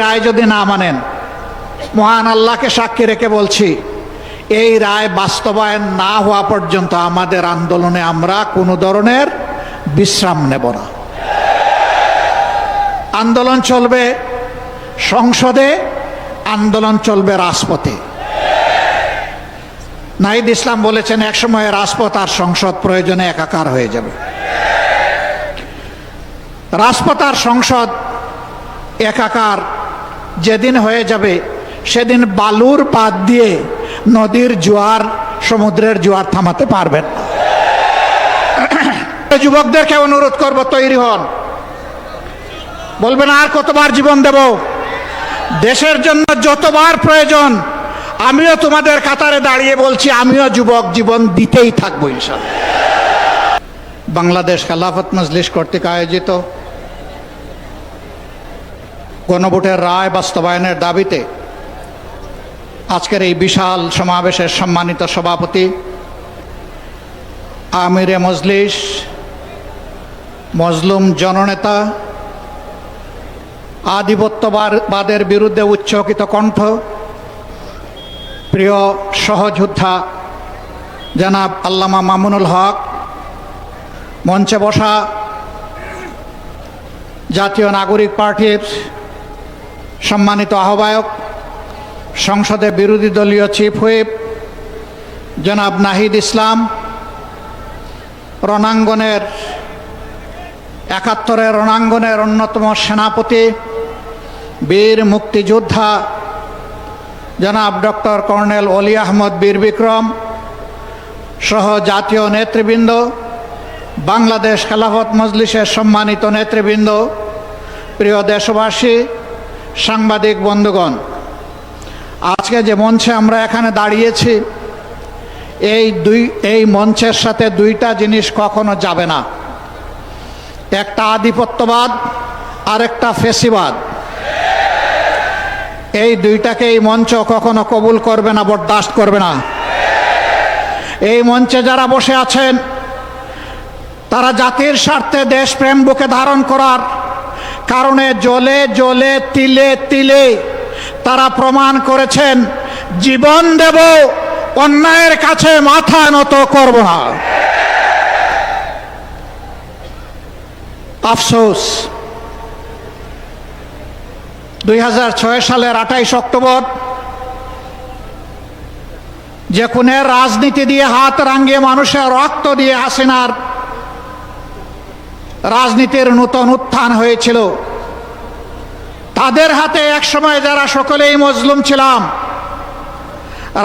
রায় যদি না মানেন, মহান আল্লাহকে সাক্ষী রেখে বলছি, এই রায় বাস্তবায়ন না হওয়া পর্যন্ত আমাদের আন্দোলনে আমরা কোনো ধরনের বিশ্রাম নেব না। আন্দোলন চলবে সংসদে, আন্দোলন চলবে রাজপথে। নাহিদ ইসলাম বলেছেন, একসময় রাজপথ আর সংসদ প্রয়োজনে একাকার হয়ে যাবে। রাজপথ আর সংসদ একাকার যেদিন হয়ে যাবে, সেদিন বালুর পাত দিয়ে নদীর জোয়ার, সমুদ্রের জোয়ার থামাতে পারবেন না। যুবকদেরকে অনুরোধ করব, তৈরি হন। বলবেন আর কতবার জীবন দেব? দেশের জন্য যতবার প্রয়োজন, আমিও তোমাদের কাতারে দাঁড়িয়ে বলছি, আমিও যুবক, জীবন দিতেই থাকবো ইনশাআল্লাহ। বাংলাদেশ খেলাফত মজলিস কর্তৃক আয়োজিত গণভোটের রায় বাস্তবায়নের দাবিতে আজকের এই বিশাল সমাবেশের সম্মানিত সভাপতি, আমিরে মজলিস, মজলুম জননেতা, আধিপত্যবাদের বিরুদ্ধে উচ্চকিত কণ্ঠ, প্রিয় সহযোদ্ধা জনাব আল্লামা মামুনুল হক, মঞ্চে বসা জাতীয় নাগরিক পার্টির সম্মানিত আহ্বায়ক, সংসদে বিরোধী দলীয় চিফ হুইপ জনাব নাহিদ ইসলাম, রণাঙ্গনের ৭১-এর রণাঙ্গনের অন্যতম সেনাপতি, বীর মুক্তিযোদ্ধা জনাব ডক্টর কর্নেল অলি আহমদ বীর বিক্রম সহ জাতীয় নেতৃবৃন্দ, বাংলাদেশ খেলাফত মজলিসের সম্মানিত নেতৃবৃন্দ, প্রিয় দেশবাসী, সাংবাদিক বন্ধুগণ, আজকে যে মঞ্চে আমরা এখানে দাঁড়িয়েছি, এই মঞ্চের সাথে দুইটা জিনিস কখনো যাবে না। একটা আধিপত্যবাদ, আর একটা ফেসিবাদ। এই দুইটাকে এই মঞ্চ কখনো কবুল করবে না, বরদাস্ত করবে না। এই মঞ্চে যারা বসে আছেন, তারা জাতির স্বার্থে দেশপ্রেম বুকে ধারণ করার কারণে জ্বলে জ্বলে তিলে তিলে তারা প্রমাণ করেছেন, জীবন দেব, অন্যায়ের কাছে মাথা নত করব না। আফসোস, ২০০৬ সালের ২৮ অক্টোবর যে খুনের রাজনীতি দিয়ে হাত রাঙিয়ে মানুষের রক্ত দিয়ে হাসিনার রাজনীতির নূতন উত্থান হয়েছিল, তাদের হাতে একসময় যারা সকলেই মজলুম ছিলাম,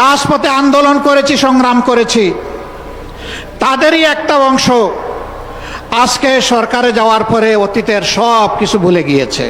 রাজপথে আন্দোলন করেছি, সংগ্রাম করেছি, তাদেরই একটা অংশ আজকে সরকারে যাওয়ার পরে অতীতের সব কিছু ভুলে গিয়েছে।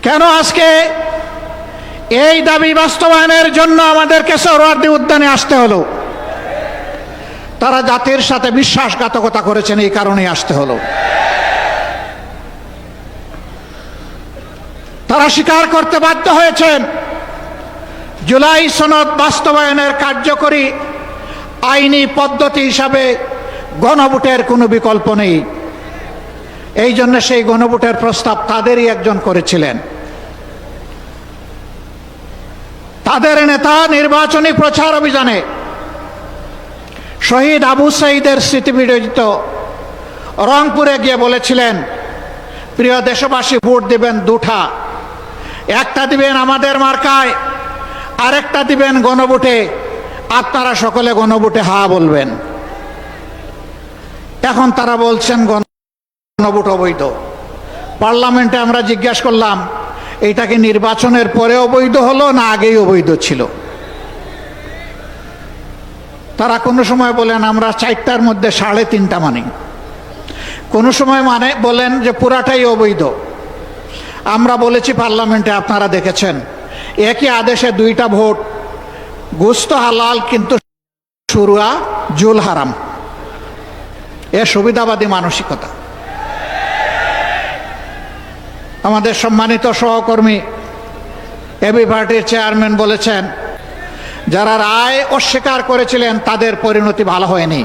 কেন আজকে এই দাবি বাস্তবায়নের জন্য আমাদেরকে সোহরাওয়ার্দী উদ্যানে আসতে হলো? তারা জাতির সাথে বিশ্বাসঘাতকতা করেছেন, এই কারণেই আসতে হলো। তারা স্বীকার করতে বাধ্য হয়েছেন, জুলাই সনদ বাস্তবায়নের কার্যকরী আইনি পদ্ধতি হিসাবে গণভোটের কোনো বিকল্প নেই। এই জন্য সেই গণভোটের প্রস্তাব তাদেরই একজন করেছিলেন। তাদের নেতা নির্বাচনী প্রচার অভিযানে শহীদ আবু সাঈদের স্মৃতিবিজড়িত রংপুরে গিয়ে বলেছিলেন, প্রিয় দেশবাসী, ভোট দিবেন দুটা, একটা দিবেন আমাদের মার্কায়, আরেকটা দিবেন গণভোটে। আপনারা সকলে গণভোটে হা বলবেন। এখন তারা বলছেন গণভোট অবৈধ। পার্লামেন্টে আমরা জিজ্ঞাসা করলাম, এইটা কি নির্বাচনের পরে অবৈধ হলো না আগেই অবৈধ ছিল? তারা কোনো সময় বলেন আমরা 4টার মধ্যে 3.5টা মানি, কোনো সময় বলেন যে পুরাটাই অবৈধ। আমরা বলেছি পার্লামেন্টে, আপনারা দেখেছেন, একই আদেশে 2টা ভোট, গোশত হালাল কিন্তু শুরুয়া জুল হারাম। এ সুবিধাবাদী মানসিকতা। আমাদের সম্মানিত সহকর্মী এবি পার্টির চেয়ারম্যান বলেছেন, যারা রায় অস্বীকার করেছিলেন তাদের পরিণতি ভালো হয়নি।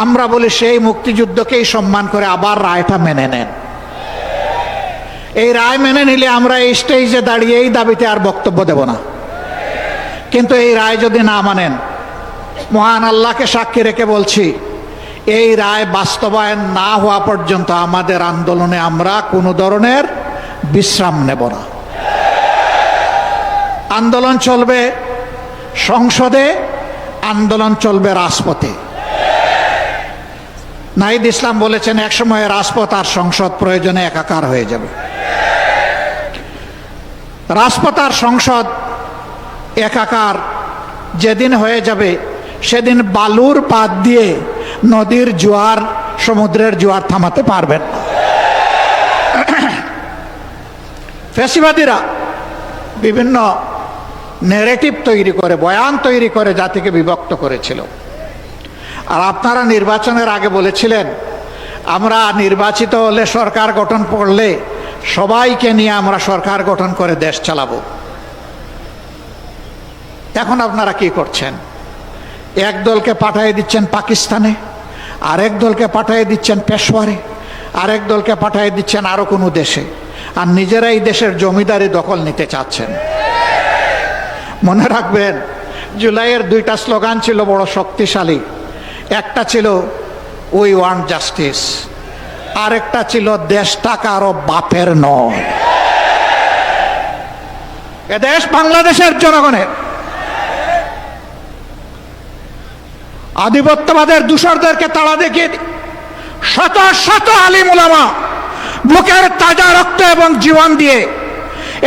আমরা বলি সেই মুক্তিযুদ্ধকেই সম্মান করে আবার রায়টা মেনে নেন। এই রায় মেনে নিলে আমরা এই স্টেজে দাঁড়িয়ে এই দাবিতে আর বক্তব্য দেব না। কিন্তু এই রায় যদি না মানেন, মহান আল্লাহকে সাক্ষী রেখে বলছি, এই রায় বাস্তবায়ন না হওয়া পর্যন্ত আমাদের আন্দোলনে আমরা কোনো ধরনের বিশ্রাম নেব না। আন্দোলন চলবে সংসদে, আন্দোলন চলবে রাজপথে। নাহিদ ইসলাম বলেছেন, একসময় রাজপথ আর সংসদ প্রয়োজনে একাকার হয়ে যাবে। রাজপথ আর সংসদ একাকার যেদিন হয়ে যাবে, সেদিন বালুর পাত দিয়ে নদীর জোয়ার, সমুদ্রের জোয়ার থামাতে পারবেন না। ফ্যাসিবাদীরা বিভিন্ন ন্যারেটিভ তৈরি করে, বয়ান তৈরি করে জাতিকে বিভক্ত করেছিল। আর আপনারা নির্বাচনের আগে বলেছিলেন, আমরা নির্বাচিত হলে, সরকার গঠন করলে সবাইকে নিয়ে আমরা সরকার গঠন করে দেশ চালাবো। এখন আপনারা কি করছেন? এক দলকে পাঠিয়ে দিচ্ছেন পাকিস্তানে, আরেক দলকে পাঠিয়ে দিচ্ছেন পেশোয়ারে, আরেক দলকে পাঠিয়ে দিচ্ছেন আরো কোনো দেশে, আর নিজেরাই দেশের জমিদারি দখল নিতে চাচ্ছেন। মনে রাখবেন, জুলাইয়ের দুইটা স্লোগান ছিল বড় শক্তিশালী। একটা ছিল উই ওয়ান্ট জাস্টিস, আরেকটা ছিল দেশটা কারো বাপের নয়, এদেশ বাংলাদেশের জনগণের। আধিপত্যবাদের দূষরদেরকে তাড়া দেখিয়ে শত শত আলিম উলামা বুকের তাজা রক্ত এবং জীবন দিয়ে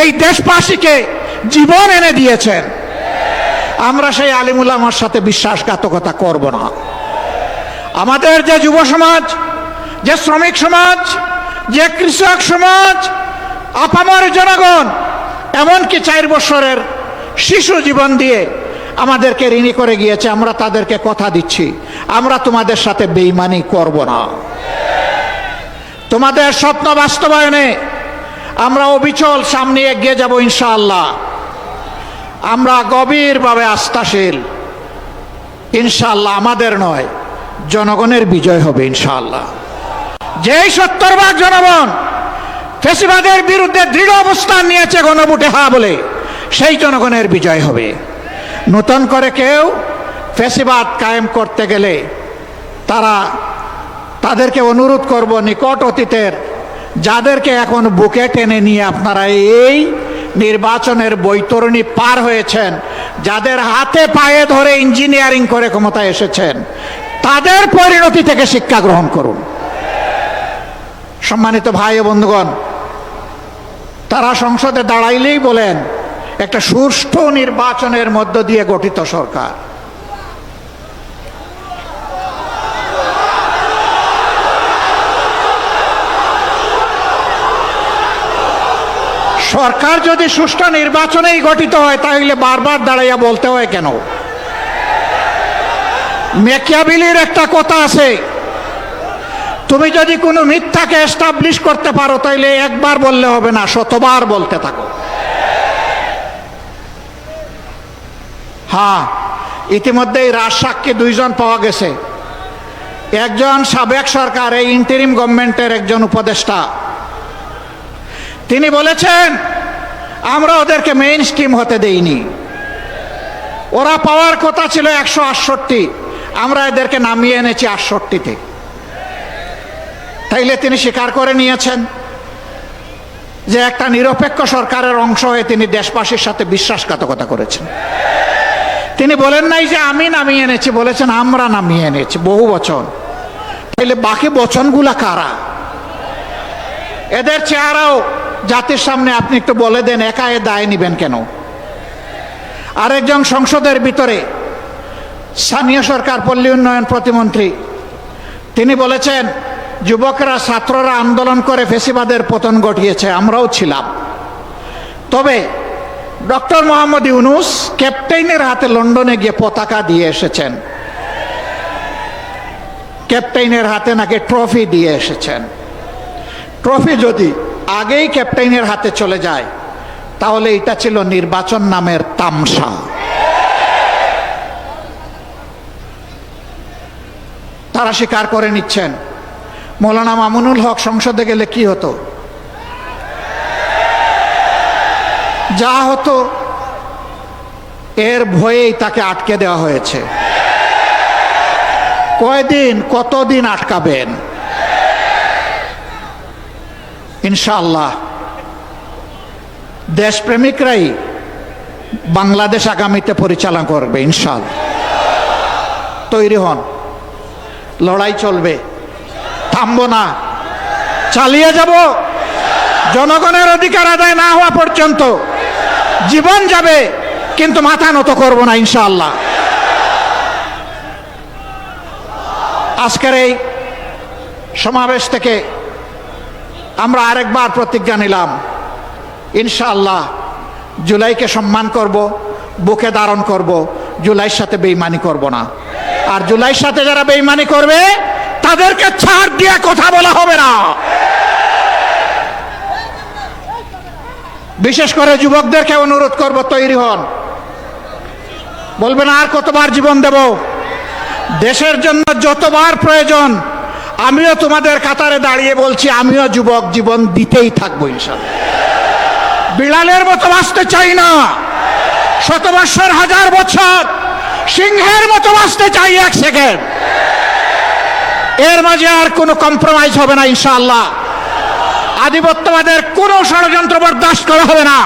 এই দেশবাসীকে জীবন এনে দিয়েছেন। আমরা সেই আলিম উলামার সাথে বিশ্বাসঘাতকতা করব না। আমাদের যে যুব সমাজ, যে শ্রমিক সমাজ, যে কৃষক সমাজ, আপামর জনগণ, এমনকি 4 বছরের শিশু জীবন দিয়ে আমাদেরকে ঋণী করে গিয়েছে, আমরা তাদেরকে কথা দিচ্ছি, আমরা তোমাদের সাথে বেঈমানি করব না। তোমাদের স্বপ্ন বাস্তবায়নে আমরা অবিচল সামনে এগিয়ে যাব ইনশাআল্লাহ। আমরা গভীরভাবে আস্থাশীল, ইনশাআল্লাহ আমাদের নয়, জনগণের বিজয় হবে ইনশাআল্লাহ। যেই 70% জনগণ ফ্যাসিবাদের বিরুদ্ধে দৃঢ় অবস্থান নিয়েছে গণভোটে হ্যাঁ বলে, সেই জনগণের বিজয় হবে। নতুন করে কেউ ফ্যাসিবাদ কায়েম করতে গেলে তাদেরকে অনুরোধ করব, নিকট অতীতের যাদেরকে এখন বুকে টেনে নিয়ে আপনারা এই নির্বাচনের বৈতরণী পার হয়েছেন, যাদের হাতে পায়ে ধরে ইঞ্জিনিয়ারিং করে ক্ষমতায় এসেছেন, তাদের পরিণতি থেকে শিক্ষা গ্রহণ করুন। সম্মানিত ভাই ও বন্ধুগণ, তারা সংসদে দাঁড়াইলেই বলেন একটা সুষ্ঠু নির্বাচনের মধ্য দিয়ে গঠিত সরকার। সরকার যদি সুষ্ঠু নির্বাচনেই গঠিত হয়, তাহলে বারবার দাঁড়াইয়া বলতে হয় কেন? ম্যাকিয়াভেলির একটা কথা আছে, তুমি যদি কোনো মিথ্যাকে এস্টাবলিশ করতে পারো, তাহলে একবার বললে হবে না, শতবার বলতে থাকো। হ্যাঁ, ইতিমধ্যেই রাজসাক্ষী 2 জন পাওয়া গেছে। একজন সাবেক সরকার, এই ইন্টারিম গভর্নমেন্টের একজন উপদেষ্টা, তিনি বলেছেন আমরা ওদেরকে মেইন স্ট্রিম হতে দেইনি, ওরা পাওয়ার কথা ছিল 168, আমরা এদেরকে নামিয়ে এনেছি 68-তে। তাইলে তিনি স্বীকার করে নিয়েছেন যে একটা নিরপেক্ষ সরকারের অংশ হয়ে তিনি দেশবাসীর সাথে বিশ্বাসঘাতকতা করেছেন। তিনি বলেন নাই যে আমি নামিয়ে এনেছি, বলেছেন আমরা নামিয়ে এনেছি, বহু বচন। তাইলে বাকি বচনগুলা কারা? এদের চেহারাও জাতির সামনে আপনি একটু বলে দেন, একা এ দায় নিবেন কেন? আরেকজন সংসদের ভিতরে স্থানীয় সরকার পল্লী উন্নয়ন প্রতিমন্ত্রী, তিনি বলেছেন যুবকরা, ছাত্ররা আন্দোলন করে ফ্যাসিবাদের পতন ঘটিয়েছে, আমরাও ছিলাম। তবে ডক্টর মোহাম্মদ ইউনূস ক্যাপ্টেনের হাতে লন্ডনে গিয়ে পতাকা দিয়ে এসেছেন, ক্যাপ্টেনের হাতে নাকি ট্রফি দিয়ে এসেছেন। ট্রফি যদি আগেই ক্যাপ্টেনের হাতে চলে যায়, তাহলে এটা ছিল নির্বাচন নামের তামসা। তারা স্বীকার করে নিচ্ছেন। মৌলানা মামুনুল হক সংসদে গেলে কি হতো? যা হতো এর ভয়েই তাকে আটকে দেওয়া হয়েছে। কয়দিন, কতদিন আটকাবেন? ইনশাআল্লাহ দেশপ্রেমিকরাই বাংলাদেশ আগামীতে পরিচালনা করবে ইনশাআল্লাহ। তৈরি হন, লড়াই চলবে, থামবো না, চালিয়ে যাব। জনগণের অধিকার আদায় না হওয়া পর্যন্ত জীবন যাবে, কিন্তু মাথা নত করব না ইনশাআল্লাহ। আজকের এই সমাবেশ থেকে আমরা আরেকবার প্রতিজ্ঞা নিলাম, ইনশাআল্লাহ জুলাইকে সম্মান করব, বুকে ধারণ করব, জুলাইয়ের সাথে বেঈমানি করব না। আর জুলাইয়ের সাথে যারা বেঈমানি করবে তাদেরকে ছাড় দিয়ে কথা বলা হবে না। বিশেষ করে যুবকদেরকে অনুরোধ করব, তৈরি হন। বলবেন আর কতবার জীবন দেব? দেশের জন্য যতবার প্রয়োজন আমিও তোমাদের কাতারে দাঁড়িয়ে বলছি, আমিও যুবক, জীবন দিতেই থাকবো ইনশাআল্লাহ। বিড়ালের মতো বাঁচতে চাই না, শত বৎসর, হাজার বছর, সিংহের মতো বাঁচতে চাই 1 সেকেন্ড। এর মাঝে আর কোনো কম্প্রোমাইজ হবে না ইনশাআল্লাহ। আধিপত্যবাদের কোনো ষড়যন্ত্র বরদাস্ত করা হবে না,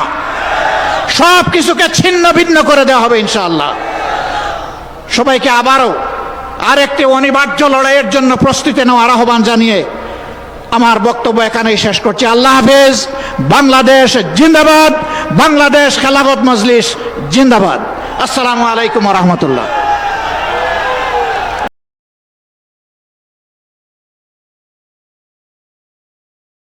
সব কিছুকে ছিন্ন ভিন্ন করে দেওয়া হবে ইনশাআল্লাহ। সবাইকে আবারও আরেকটি অনিবার্য লড়াইয়ের জন্য প্রস্তুতি নেওয়ার আহ্বান জানিয়ে আমার বক্তব্য এখানেই শেষ করছি। আল্লাহ হাফেজ। বাংলাদেশ জিন্দাবাদ। বাংলাদেশ খেলাফত মজলিস জিন্দাবাদ। আসসালামু আলাইকুম ওয়া রাহমাতুল্লাহ।